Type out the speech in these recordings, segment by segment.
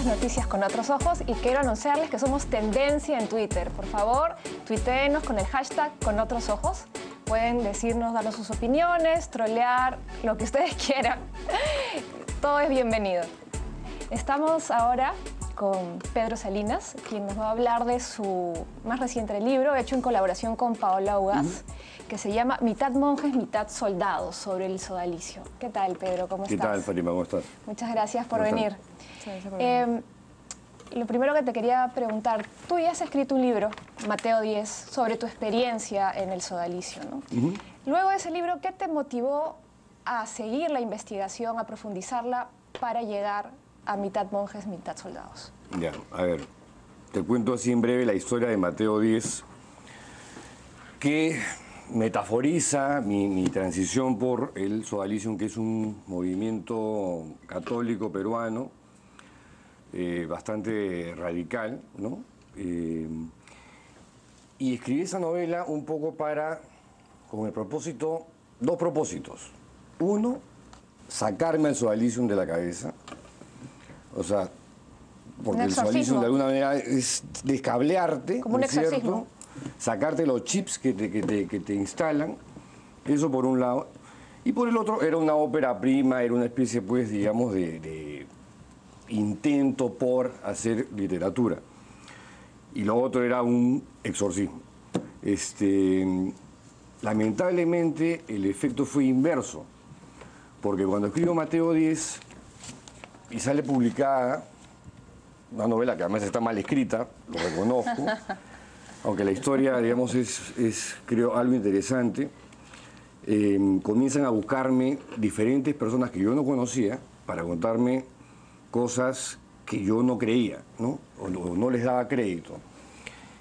noticias con otros ojos y quiero anunciarles que somos tendencia en Twitter. Por favor, tuiteenos con el hashtag con otros ojos. Pueden decirnos, darnos sus opiniones, trolear, lo que ustedes quieran. Todo es bienvenido. Estamos ahora con Pedro Salinas, quien nos va a hablar de su más reciente libro, hecho en colaboración con Paola Ugaz, que se llama Mitad monjes, mitad soldados, sobre el sodalicio. ¿Qué tal, Pedro? ¿Cómo estás? ¿Qué tal, Fátima? ¿Cómo estás? Muchas gracias por venir. Lo primero que te quería preguntar, tú ya has escrito un libro, Mateo 10, sobre tu experiencia en el sodalicio, ¿no? Luego de ese libro, ¿qué te motivó a seguir la investigación, a profundizarla para llegar a Mitad monjes, mitad soldados? Ya, a ver, te cuento así en breve la historia de Mateo 10, que metaforiza mi transición por el sodalicio, que es un movimiento católico peruano bastante radical, ¿no? Y escribí esa novela un poco con el propósito, dos propósitos. Uno, sacarme el sodalicio de la cabeza, o sea, porque el sodalicio de alguna manera es descablearte, como un exorcismo, sacarte los chips que te instalan, eso por un lado. Y por el otro, era una ópera prima, era una especie, pues, digamos, de intento por hacer literatura. Y lo otro era un exorcismo. Lamentablemente, el efecto fue inverso, porque cuando escribo Mateo 10 y sale publicada, una novela que además está mal escrita, lo reconozco, aunque la historia, digamos, es creo, algo interesante, comienzan a buscarme diferentes personas que yo no conocía para contarme cosas que yo no creía, ¿no? O no les daba crédito.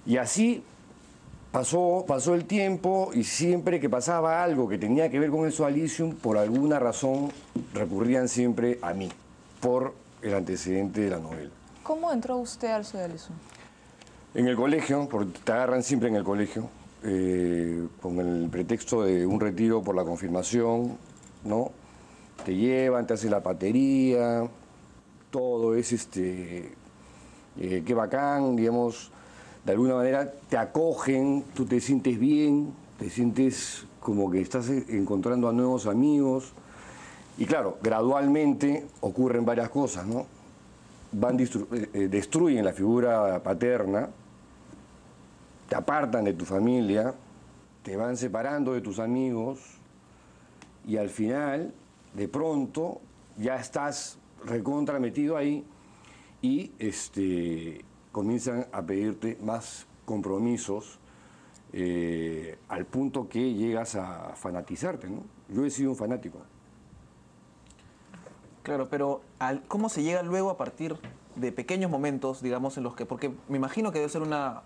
Y así pasó el tiempo, y siempre que pasaba algo que tenía que ver con el sodalicio, por alguna razón recurrían siempre a mí, por el antecedente de la novela. ¿Cómo entró usted al sodalicio? En el colegio, porque te agarran siempre en el colegio, con el pretexto de un retiro por la confirmación, ¿no? Te llevan, te hacen la patería, todo es qué bacán, digamos, de alguna manera te acogen, tú te sientes bien, te sientes como que estás encontrando a nuevos amigos. Y claro, gradualmente ocurren varias cosas, ¿no? Destruyen la figura paterna, te apartan de tu familia, te van separando de tus amigos y al final, de pronto, ya estás recontra metido ahí y comienzan a pedirte más compromisos al punto que llegas a fanatizarte, ¿no? Yo he sido un fanático. Claro, pero ¿cómo se llega luego a partir de pequeños momentos, digamos, en los que, porque me imagino que debe ser una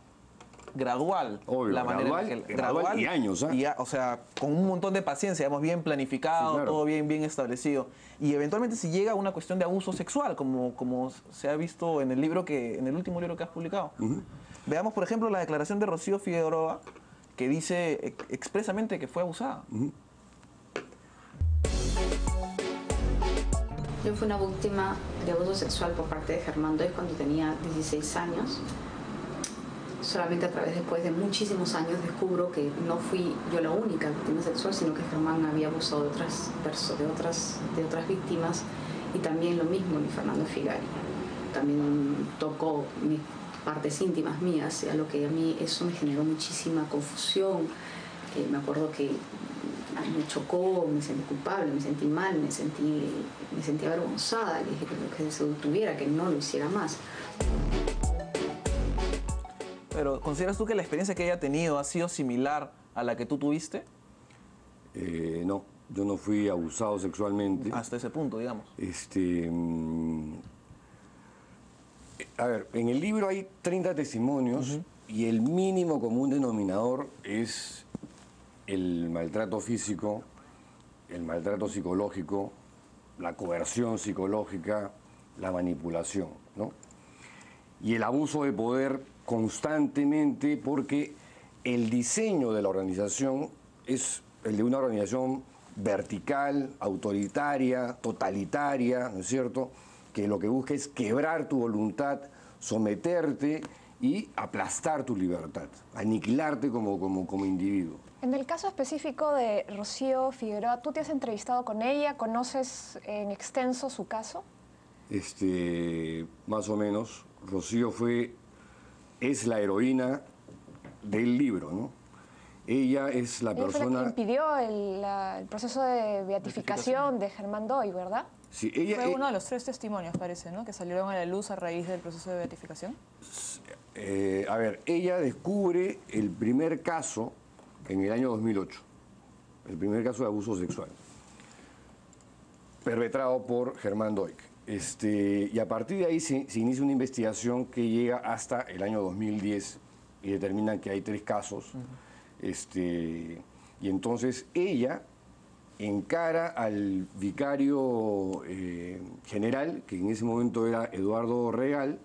gradual, obvio, la manera gradual y años, ¿eh? O sea, con un montón de paciencia, digamos, bien planificado, sí, claro, todo bien establecido, y eventualmente si llega a una cuestión de abuso sexual, como se ha visto en el libro en el último libro que has publicado. Veamos, por ejemplo, la declaración de Rocío Figueroa, que dice expresamente que fue abusada. Yo fui una víctima de abuso sexual por parte de Germán Dois cuando tenía 16 años. Solamente a través, después de muchísimos años, descubro que no fui yo la única víctima sexual, sino que Germán había abusado de otras víctimas, y también lo mismo ni Fernando Figari. También tocó mis partes íntimas mías, a lo que a mí eso me generó muchísima confusión. Me acuerdo que me chocó, me sentí culpable, me sentí mal, me sentí avergonzada, le dije que se detuviera, que no lo hiciera más. Pero, ¿consideras tú que la experiencia que ella ha tenido ha sido similar a la que tú tuviste? No, yo no fui abusado sexualmente. Hasta ese punto, digamos. A ver, en el libro hay 30 testimonios y el mínimo común denominador es el maltrato físico, el maltrato psicológico, la coerción psicológica, la manipulación, ¿no? Y el abuso de poder constantemente, porque el diseño de la organización es el de una organización vertical, autoritaria, totalitaria, ¿no es cierto?, que lo que busca es quebrar tu voluntad, someterte y aplastar tu libertad, aniquilarte como individuo. En el caso específico de Rocío Figueroa, ¿tú te has entrevistado con ella? ¿Conoces en extenso su caso? Más o menos. Rocío es la heroína del libro, ¿no? Ella es la persona... Ella fue la que impidió el proceso de beatificación de Germán Doig, ¿verdad? Sí, fue uno de los 3 testimonios, parece, ¿no?, que salieron a la luz a raíz del proceso de beatificación. A ver, ella descubre el primer caso en el año 2008, el primer caso de abuso sexual, perpetrado por Germán Doig. Y a partir de ahí se inicia una investigación que llega hasta el año 2010 y determinan que hay 3 casos. Y entonces ella encara al vicario general, que en ese momento era Eduardo Regal,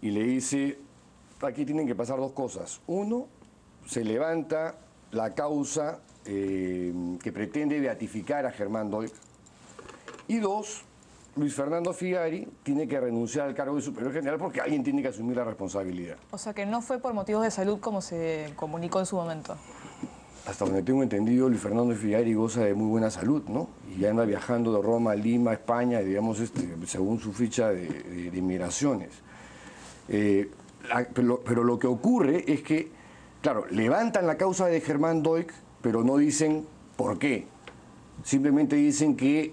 y le dice, aquí tienen que pasar 2 cosas. Uno, se levanta la causa que pretende beatificar a Germán Doig. Y 2, Luis Fernando Figari tiene que renunciar al cargo de superior general porque alguien tiene que asumir la responsabilidad. O sea que no fue por motivos de salud como se comunicó en su momento. Hasta donde tengo entendido, Luis Fernando Figari goza de muy buena salud, ¿no? Y anda viajando de Roma a Lima, España, digamos, según su ficha de inmigraciones. Pero lo que ocurre es que, claro, levantan la causa de Germán Doig, pero no dicen por qué. Simplemente dicen que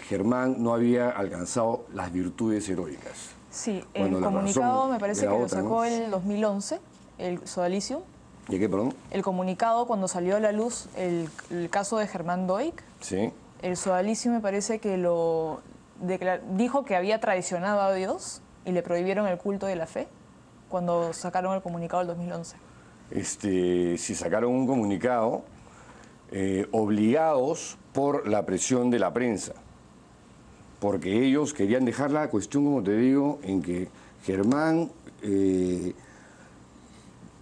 Germán no había alcanzado las virtudes heroicas. Sí, el comunicado me parece que lo sacó el 2011, el Sodalicium. ¿De qué, perdón? El comunicado cuando salió a la luz el caso de Germán Doig. Sí. El Sodalicium me parece que dijo que había traicionado a Dios y le prohibieron el culto de la fe cuando sacaron el comunicado del 2011. Si sacaron un comunicado obligados por la presión de la prensa, porque ellos querían dejar la cuestión, como te digo, en que Germán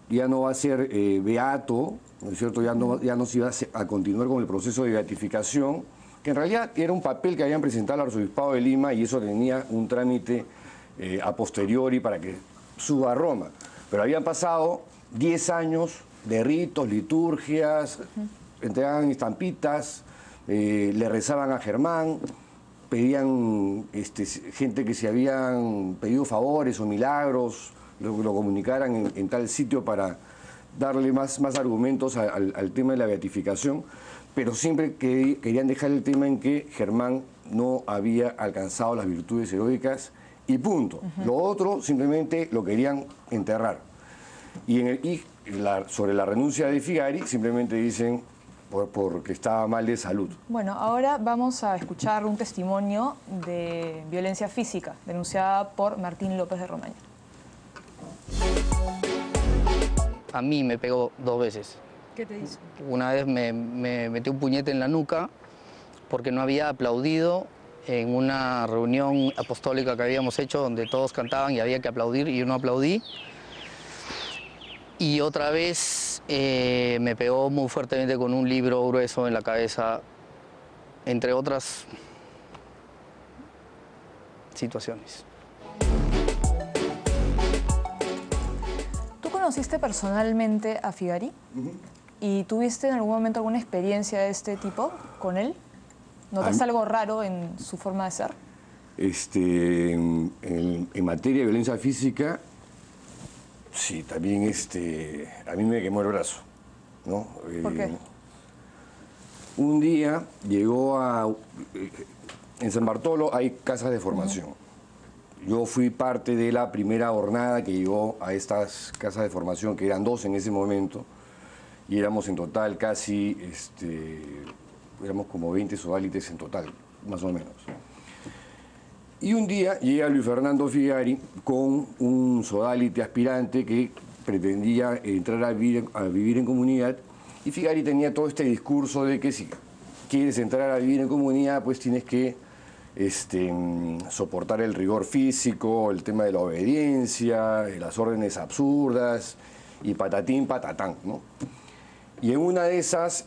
ya no va a ser beato, ¿no es cierto? Ya no se iba a continuar con el proceso de beatificación, que en realidad era un papel que habían presentado al Arzobispado de Lima y eso tenía un trámite a posteriori para que suba a Roma. Pero habían pasado 10 años de ritos, liturgias, entregaban estampitas, le rezaban a Germán, pedían gente que se habían pedido favores o milagros, lo comunicaran en tal sitio para darle más argumentos al tema de la beatificación, pero siempre querían dejar el tema en que Germán no había alcanzado las virtudes heroicas y punto. Lo otro simplemente lo querían enterrar. Sobre la renuncia de Figari simplemente dicen porque estaba mal de salud. Bueno, ahora vamos a escuchar un testimonio de violencia física denunciada por Martín López de Romaña. A mí me pegó 2 veces. ¿Qué te hizo? Una vez me metió un puñete en la nuca porque no había aplaudido en una reunión apostólica que habíamos hecho donde todos cantaban y había que aplaudir y yo no aplaudí. Y otra vez me pegó muy fuertemente con un libro grueso en la cabeza, entre otras situaciones. ¿Tú conociste personalmente a Figari? ¿Y tuviste en algún momento alguna experiencia de este tipo con él? ¿Notaste algo raro en su forma de ser? En materia de violencia física, sí, también a mí me quemó el brazo, ¿no? ¿Por qué? Un día llegó en San Bartolo hay casas de formación. Yo fui parte de la primera jornada que llegó a estas casas de formación, que eran 2 en ese momento, y éramos en total casi, éramos como 20 sodálites en total, más o menos. Y un día llega Luis Fernando Figari con un sodálite aspirante que pretendía entrar a vivir en comunidad, y Figari tenía todo este discurso de que si quieres entrar a vivir en comunidad, pues tienes que soportar el rigor físico, el tema de la obediencia, las órdenes absurdas, y patatín, patatán, ¿no? Y en una de esas,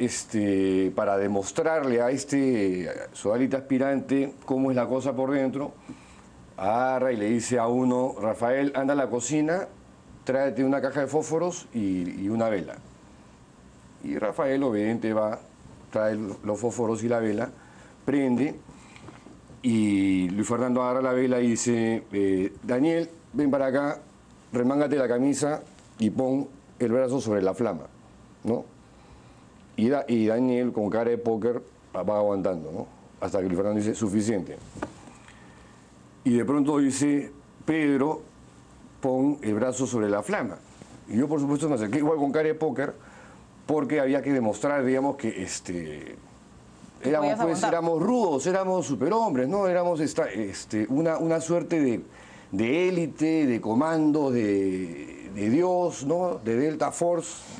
para demostrarle a este sodalite aspirante cómo es la cosa por dentro, agarra y le dice a uno, Rafael, anda a la cocina, tráete una caja de fósforos y una vela. Y Rafael, obediente, va, trae los fósforos y la vela, prende, y Luis Fernando agarra la vela y dice, Daniel, ven para acá, remángate la camisa y pon el brazo sobre la flama, ¿no? Y Daniel, con cara de póker, va aguantando, ¿no? Hasta que Luis Fernando dice, suficiente. Y de pronto dice, Pedro, pon el brazo sobre la flama. Y yo, por supuesto, me acerqué igual con cara de póker, porque había que demostrar, digamos, que éramos rudos, éramos superhombres, ¿no? Éramos una suerte de élite, de comando, de Dios, ¿no? De Delta Force,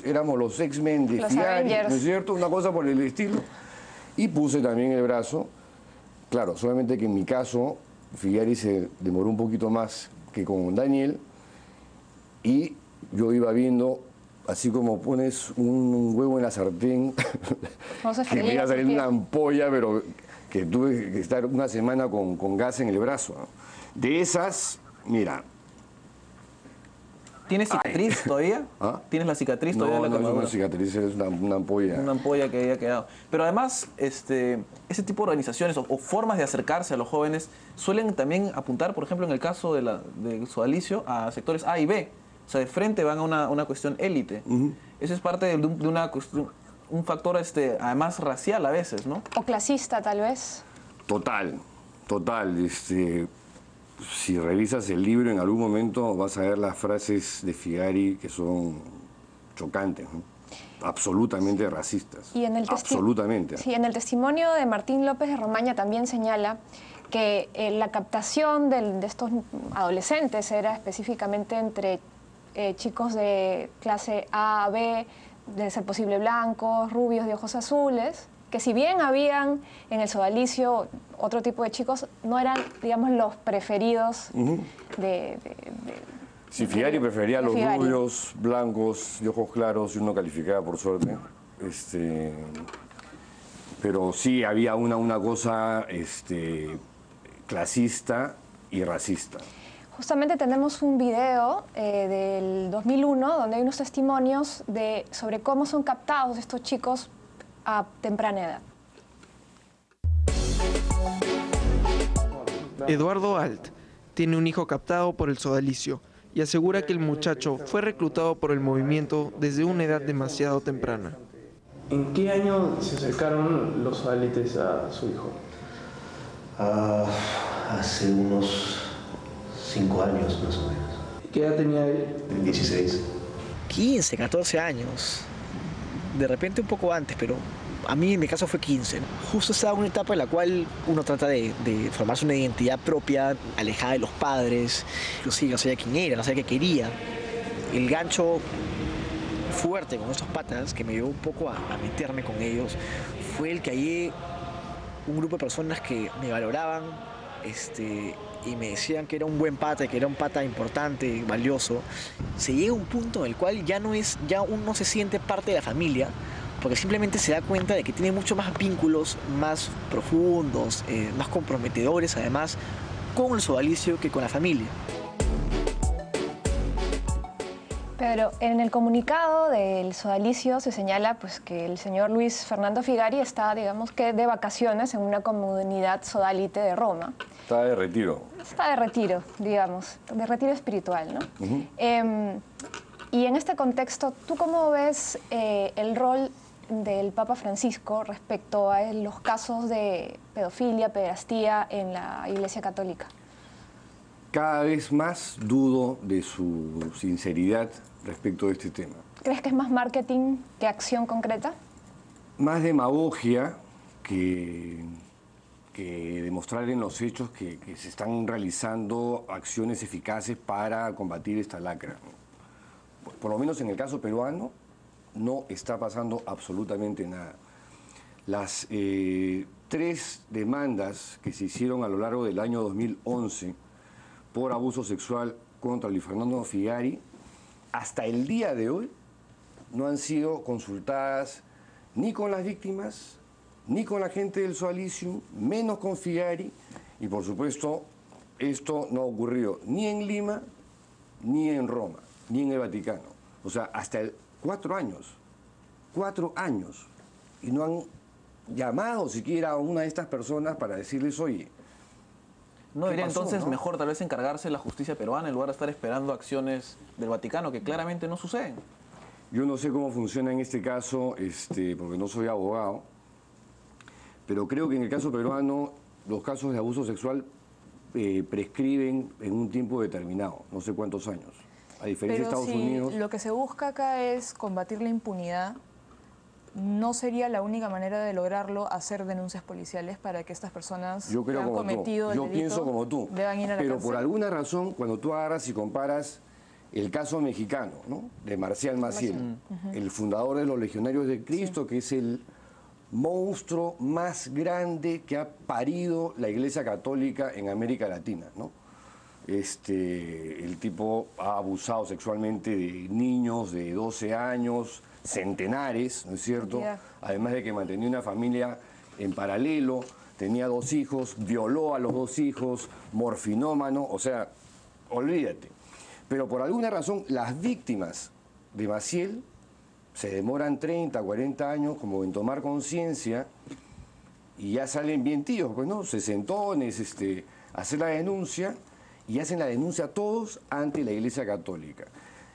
éramos los X-Men de Figari, ¿no es cierto? Una cosa por el estilo. Y puse también el brazo. Claro, solamente que en mi caso, Figari se demoró un poquito más que con Daniel, y yo iba viendo, así como pones un huevo en la sartén, que me iba a salir una ampolla, pero que tuve que estar una semana con gas en el brazo, ¿no? De esas, mira. ¿Tienes cicatriz todavía? ¿Ah? ¿Tienes la cicatriz todavía? No, no es una cicatriz, es una ampolla. Una ampolla que había quedado. Pero además, ese tipo de organizaciones o formas de acercarse a los jóvenes suelen también apuntar, por ejemplo, en el caso de Sodalicio, a sectores A y B. O sea, de frente van a una cuestión élite. Eso es parte de una cuestión, un factor además racial a veces, ¿no? O clasista, tal vez. Total. Si revisas el libro, en algún momento vas a ver las frases de Figari que son chocantes, ¿no? Absolutamente racistas. Y absolutamente. Sí, en el testimonio de Martín López de Romaña también señala que la captación de estos adolescentes era específicamente entre chicos de clase A, B, de ser posible blancos, rubios, de ojos azules, que si bien habían en el Sodalicio otro tipo de chicos, no eran, digamos, los preferidos Sí, Figari prefería a los rubios, blancos, de ojos claros, y uno calificaba por suerte. Pero sí había una cosa clasista y racista. Justamente tenemos un video del 2001 donde hay unos testimonios sobre cómo son captados estos chicos a temprana edad. Eduardo Alt tiene un hijo captado por el Sodalicio y asegura que el muchacho fue reclutado por el movimiento desde una edad demasiado temprana. ¿En qué año se acercaron los sodalites a su hijo? Hace unos 5 años más o menos. ¿Qué edad tenía él? 16. 15, 14 años. De repente un poco antes, pero a mí en mi caso fue 15. Justo estaba en una etapa en la cual uno trata de formarse una identidad propia, alejada de los padres. Inclusive no sabía quién era, no sabía qué quería. El gancho fuerte con estos patas que me llevó un poco a meterme con ellos fue el que hallé un grupo de personas que me valoraban y me decían que era un buen pata, que era un pata importante, valioso. Se llega a un punto en el cual ya uno se siente parte de la familia, porque simplemente se da cuenta de que tiene mucho más vínculos, más profundos, más comprometedores además, con el Sodalicio que con la familia. Pero en el comunicado del Sodalicio se señala pues, que el señor Luis Fernando Figari está, digamos que, de vacaciones en una comunidad sodalite de Roma. Está de retiro. Está de retiro, digamos, de retiro espiritual, ¿no? Y en este contexto, ¿tú cómo ves el rol del Papa Francisco respecto a los casos de pedofilia, pederastía en la Iglesia Católica? Cada vez más dudo de su sinceridad respecto de este tema. ¿Crees que es más marketing que acción concreta? Más demagogia que demostrar en los hechos que se están realizando acciones eficaces para combatir esta lacra. Por lo menos en el caso peruano no está pasando absolutamente nada. Las 3 demandas que se hicieron a lo largo del año 2011 por abuso sexual contra Luis Fernando Figari, hasta el día de hoy no han sido consultadas ni con las víctimas, ni con la gente del Sodalicio, menos con Figari, y por supuesto esto no ha ocurrido ni en Lima, ni en Roma, ni en el Vaticano. O sea, hasta 4 años. 4 años. Y no han llamado siquiera a una de estas personas para decirles, oye, ¿no diría pasó, entonces no? mejor tal vez encargarse de la justicia peruana en lugar de estar esperando acciones del Vaticano que claramente no suceden? Yo no sé cómo funciona en este caso, porque no soy abogado, pero creo que en el caso peruano los casos de abuso sexual prescriben en un tiempo determinado, no sé cuántos años. A diferencia de Estados Unidos. Lo que se busca acá es combatir la impunidad. ¿No sería la única manera de lograrlo hacer denuncias policiales para que estas personas Yo creo que han como cometido tú. el Yo delito pienso como tú. deban ir a la Pero cárcel? por alguna razón, cuando tú agarras y comparas el caso mexicano, ¿no?, de Marcial Maciel, el fundador de los Legionarios de Cristo, que es el monstruo más grande que ha parido la Iglesia Católica en América Latina, ¿no? El tipo ha abusado sexualmente de niños de 12 años, centenares, ¿no es cierto? Yeah. Además de que mantenía una familia en paralelo, tenía 2 hijos, violó a los 2 hijos, morfinómano, o sea, olvídate. Pero por alguna razón las víctimas de Maciel se demoran 30, 40 años como en tomar conciencia y ya salen bien tíos, pues no, sesentones, hacer la denuncia y hacen la denuncia todos ante la Iglesia Católica.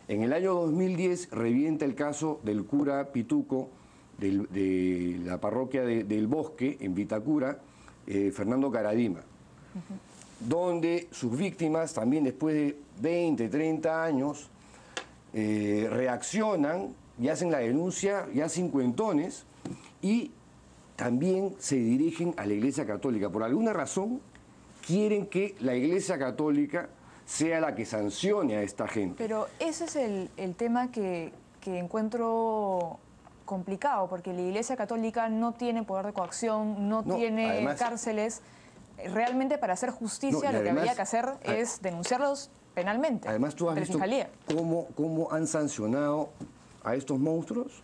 En el año 2010 revienta el caso del cura Pituco de la parroquia del Bosque, en Vitacura, Fernando Caradima, donde sus víctimas también después de 20, 30 años reaccionan y hacen la denuncia ya cincuentones y también se dirigen a la Iglesia Católica. Por alguna razón quieren que la Iglesia Católica sea la que sancione a esta gente. Pero ese es el tema que encuentro complicado, porque la Iglesia Católica no tiene poder de coacción, no tiene además, cárceles. Realmente para hacer justicia No, y lo que además, habría que hacer es denunciarlos penalmente. Además, tú has ante la visto Fiscalía. cómo han sancionado a estos monstruos.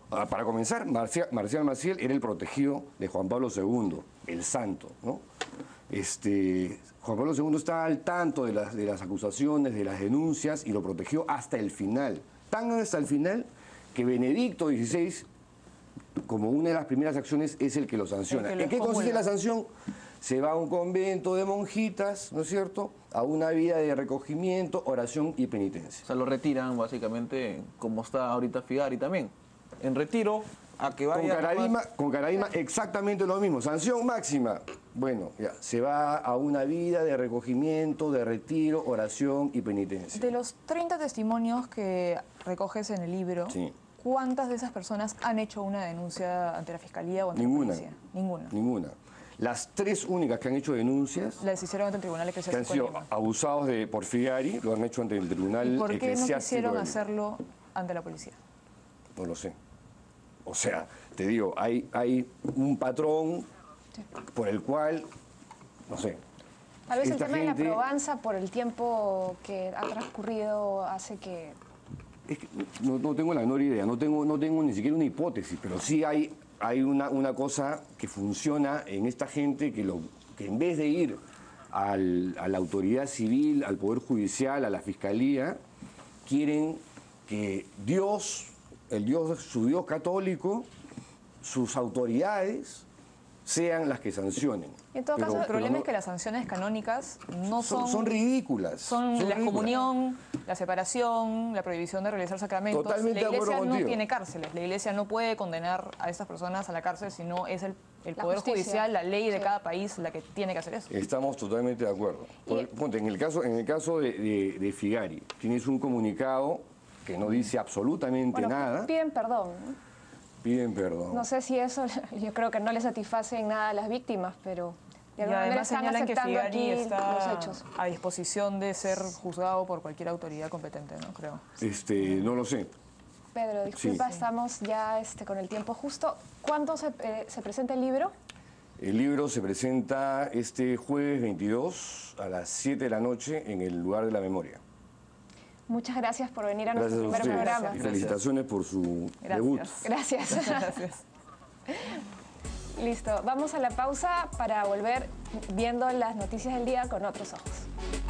Para comenzar, Marcial Maciel era el protegido de Juan Pablo II, el santo, ¿no? Juan Pablo II estaba al tanto de las acusaciones, de las denuncias y lo protegió hasta el final. Tan hasta el final que Benedicto XVI, como una de las primeras acciones, es el que lo sanciona. ¿En qué consiste la sanción? Se va a un convento de monjitas, ¿no es cierto?, a una vida de recogimiento, oración y penitencia. O sea, lo retiran básicamente como está ahorita Figari también. En retiro, a que vaya... Con Caradima exactamente lo mismo. Sanción máxima. Bueno, ya, se va a una vida de recogimiento, de retiro, oración y penitencia. De los 30 testimonios que recoges en el libro, Sí. ¿cuántas de esas personas han hecho una denuncia ante la Fiscalía o ante la policía? Ninguna. Ninguna. Las 3 únicas que han hecho denuncias, Las hicieron ante el Tribunal que han Eclesiástico. sido de Lima. abusados por Figari, lo han hecho ante el Tribunal ¿Y por qué no Eclesiástico quisieron de Lima. hacerlo ante la policía? No lo sé. O sea, te digo, hay un patrón por el cual, no sé. Tal vez el esta tema de la gente- probanza por el tiempo que ha transcurrido hace que... Es que no tengo la menor idea, no tengo ni siquiera una hipótesis, pero sí hay una cosa que funciona en esta gente que en vez de ir a la autoridad civil, al Poder Judicial, a la Fiscalía, quieren que su Dios católico, sus autoridades, sean las que sancionen. En todo caso, el problema es que las sanciones canónicas no son ridículas. Son la ridículas. excomunión, la separación, la prohibición de realizar sacramentos. Totalmente la de acuerdo Iglesia no contigo. tiene cárceles. La Iglesia no puede condenar a estas personas a la cárcel, sino es el La Poder justicia. Judicial, la ley de Sí. cada país la que tiene que hacer eso. Estamos totalmente de acuerdo. Ponte, en el caso de Figari, tienes un comunicado que no dice absolutamente Bueno, nada. piden perdón, ¿no? Piden perdón. No sé si eso, yo creo que no le satisface en nada a las víctimas, pero de Y alguna manera además están señalan que aceptando Figari aquí está los hechos. a disposición de ser juzgado por cualquier autoridad competente, ¿no? Creo. No lo sé. Pedro, disculpa, Sí. estamos ya con el tiempo justo. ¿Cuándo se presenta el libro? El libro se presenta este jueves 22 a las 7 de la noche en el Lugar de la Memoria. Muchas gracias por venir a Gracias nuestro a primer ustedes programa. y felicitaciones por su debut. Gracias. Gracias. Listo, vamos a la pausa para volver viendo las noticias del día con otros ojos.